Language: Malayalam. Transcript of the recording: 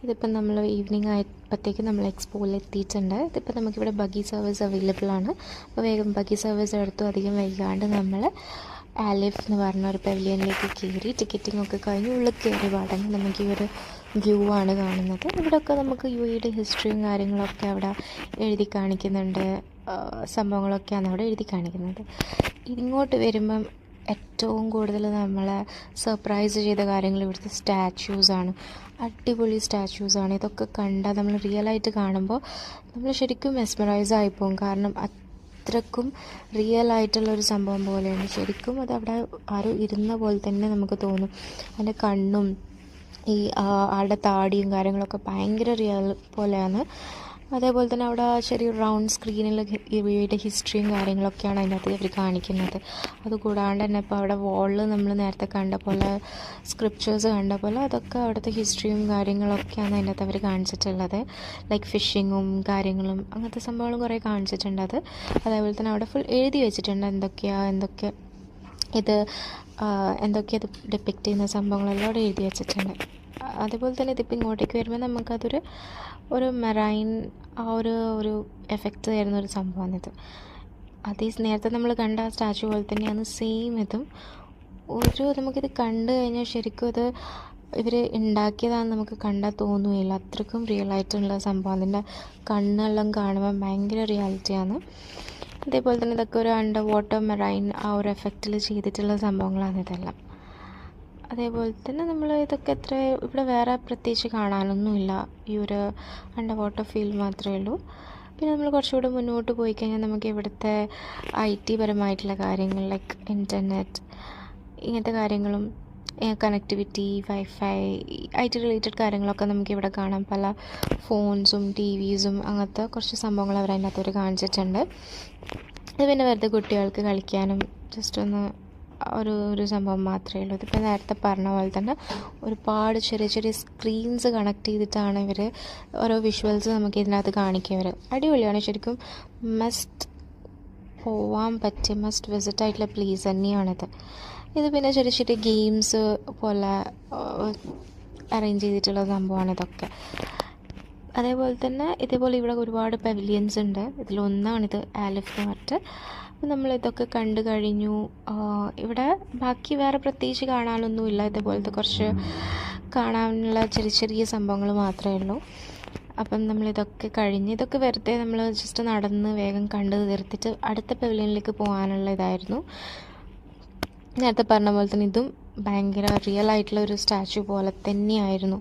ഇതിപ്പം നമ്മൾ ഈവനിങ് ആയപ്പോഴത്തേക്ക് നമ്മൾ എക്സ്പോയിൽ എത്തിയിട്ടുണ്ട്. ഇതിപ്പോൾ നമുക്കിവിടെ ബഗ്ഗി സർവീസ് അവൈലബിൾ ആണ്. അപ്പോൾ വേഗം ബഗ്ഗി സർവീസ് എടുത്തു. അധികം വൈകാണ്ട് നമ്മൾ ആലിഫ് എന്ന് പറഞ്ഞ ഒരു പെവിലിയനിലേക്ക് കയറി ടിക്കറ്റിംഗ് ഒക്കെ കഴിഞ്ഞ് ഉള്ളിൽ കയറി പാടങ്ങി നമുക്ക് ഈ ഒരു വ്യൂ ആണ് കാണുന്നത്. ഇവിടെയൊക്കെ നമുക്ക് UAE ഹിസ്റ്ററിയും കാര്യങ്ങളൊക്കെ അവിടെ എഴുതി കാണിക്കുന്നുണ്ട്. സംഭവങ്ങളൊക്കെയാണ് അവിടെ എഴുതി കാണിക്കുന്നത്. ഇങ്ങോട്ട് വരുമ്പം ഏറ്റവും കൂടുതൽ നമ്മളെ സർപ്രൈസ് ചെയ്ത കാര്യങ്ങൾ ഇവിടുത്തെ സ്റ്റാച്യൂസാണ്. അടിപൊളി സ്റ്റാച്യൂസാണ്. ഇതൊക്കെ കണ്ടാൽ നമ്മൾ റിയലായിട്ട് കാണുമ്പോൾ നമ്മൾ ശരിക്കും മെസ്മറൈസ് ആയിപ്പോകും. കാരണം അത്രക്കും റിയൽ ആയിട്ടുള്ളൊരു സംഭവം പോലെയാണ്. ശരിക്കും അത് അവിടെ ആരോ ഇരുന്ന പോലെ തന്നെ നമുക്ക് തോന്നും. അതിൻ്റെ കണ്ണും ഈ ആളുടെ താടിയും കാര്യങ്ങളൊക്കെ ഭയങ്കര റിയൽ പോലെയാണ്. അതേപോലെ തന്നെ അവിടെ ചെറിയൊരു റൗണ്ട് സ്ക്രീനിൽ ഇവയുടെ ഹിസ്റ്ററിയും കാര്യങ്ങളൊക്കെയാണ് അതിനകത്ത് അവർ കാണിക്കുന്നത്. അതുകൂടാണ്ട് തന്നെ ഇപ്പോൾ അവിടെ വാളിൽ നമ്മൾ നേരത്തെ കണ്ട പോലെ സ്ക്രിപ്റ്റേഴ്സ് കണ്ട പോലെ അതൊക്കെ അവിടുത്തെ ഹിസ്റ്ററിയും കാര്യങ്ങളൊക്കെയാണ് അതിനകത്ത് അവർ കാണിച്ചിട്ടുള്ളത്. ലൈക്ക് ഫിഷിങ്ങും കാര്യങ്ങളും അങ്ങനത്തെ സംഭവങ്ങളും കുറേ കാണിച്ചിട്ടുണ്ട്. അതേപോലെ തന്നെ അവിടെ ഫുൾ എഴുതി വെച്ചിട്ടുണ്ട് എന്തൊക്കെ ഇത് ഡിപ്പിക്റ്റ് ചെയ്യുന്ന സംഭവങ്ങളെല്ലാം അവിടെ എഴുതി വെച്ചിട്ടുണ്ട്. അതേപോലെ തന്നെ ഇതിപ്പോൾ ഇങ്ങോട്ടേക്ക് വരുമ്പോൾ നമുക്കതൊരു മെറൈൻ ഒരു എഫക്റ്റ് തരുന്ന ഒരു സംഭവമാണിത്. നേരത്തെ നമ്മൾ കണ്ട ആ സ്റ്റാച്ചു പോലെ തന്നെയാണ് സെയിം ഇതും. നമുക്കിത് കണ്ടു കഴിഞ്ഞാൽ ശരിക്കും ഇത് ഇവർ ഉണ്ടാക്കിയതാണെന്ന് നമുക്ക് കണ്ടാൽ തോന്നുകയില്ല. അത്രക്കും റിയൽ ആയിട്ടുള്ള സംഭവം. അതിൻ്റെ കണ്ണെല്ലാം കാണുമ്പോൾ ഭയങ്കര റിയാലിറ്റിയാണ്. അതേപോലെ തന്നെ ഇതൊക്കെ ഒരു അണ്ടർ വാട്ടർ മെറൈൻ ആ ഒരു എഫക്റ്റിൽ ചെയ്തിട്ടുള്ള സംഭവങ്ങളാണ് ഇതെല്ലാം. അതേപോലെ തന്നെ നമ്മൾ ഇതൊക്കെ ഇവിടെ വേറെ പ്രത്യേകിച്ച് കാണാനൊന്നുമില്ല. ഈ ഒരു അണ്ടർ വാട്ടർ ഫീൽ മാത്രമേ ഉള്ളൂ. പിന്നെ നമ്മൾ കുറച്ചുകൂടെ മുന്നോട്ട് പോയി കഴിഞ്ഞാൽ നമുക്ക് ഇവിടുത്തെ IT പരമായിട്ടുള്ള കാര്യങ്ങൾ ലൈക്ക് ഇൻ്റർനെറ്റ് ഇങ്ങനത്തെ കാര്യങ്ങളും കണക്ടിവിറ്റി വൈഫൈ IT റിലേറ്റഡ് കാര്യങ്ങളൊക്കെ നമുക്കിവിടെ കാണാം. പല ഫോൺസും TVസും അങ്ങനത്തെ കുറച്ച് സംഭവങ്ങൾ അവർ അതിൻ്റെ അകത്തോട്ട് കാണിച്ചിട്ടുണ്ട്. ഇത് പിന്നെ വെറുതെ കുട്ടികൾക്ക് കളിക്കാനും ജസ്റ്റ് ഒന്ന് ഒരു സംഭവം മാത്രമേ ഉള്ളൂ. ഇതിപ്പോൾ നേരത്തെ പറഞ്ഞ പോലെ തന്നെ ഒരുപാട് ചെറിയ ചെറിയ സ്ക്രീൻസ് കണക്ട് ചെയ്തിട്ടാണ് ഇവർ ഓരോ വിഷ്വൽസ് നമുക്ക് ഇതിനകത്ത് കാണിക്കുക. അടിപൊളിയാണ്. ശരിക്കും പോവാൻ പറ്റിയ മസ്റ്റ് വിസിറ്റ് ആയിട്ടുള്ള പ്ലേസ് തന്നെയാണിത്. ഇത് പിന്നെ ചെറിയ ചെറിയ ഗെയിംസ് പോലെ അറേഞ്ച് ചെയ്തിട്ടുള്ള സംഭവമാണ് ഇതൊക്കെ. അതേപോലെ തന്നെ ഇതേപോലെ ഇവിടെ ഒരുപാട് പെവിലിയൻസ് ഉണ്ട്. ഇതിലൊന്നാണിത് ആലിഫ് എന്ന് പറഞ്ഞിട്ട്. അപ്പോൾ നമ്മളിതൊക്കെ കണ്ടു കഴിഞ്ഞു. ഇവിടെ ബാക്കി വേറെ പ്രത്യേകിച്ച് കാണാനൊന്നുമില്ല. ഇതേപോലത്തെ കുറച്ച് കാണാനുള്ള ചെറിയ ചെറിയ സംഭവങ്ങൾ മാത്രമേ ഉള്ളൂ. അപ്പം നമ്മളിതൊക്കെ കഴിഞ്ഞ് ഇതൊക്കെ വെറുതെ നമ്മൾ ജസ്റ്റ് നടന്ന് വേഗം കണ്ട് തീർത്തിട്ട് അടുത്ത പെവിലിയനിലേക്ക് പോകാനുള്ള ഇതായിരുന്നു. നേരത്തെ പറഞ്ഞ പോലെ തന്നെ ഇതും ഭയങ്കര റിയൽ ആയിട്ടുള്ള ഒരു സ്റ്റാച്ചു പോലെ തന്നെയായിരുന്നു.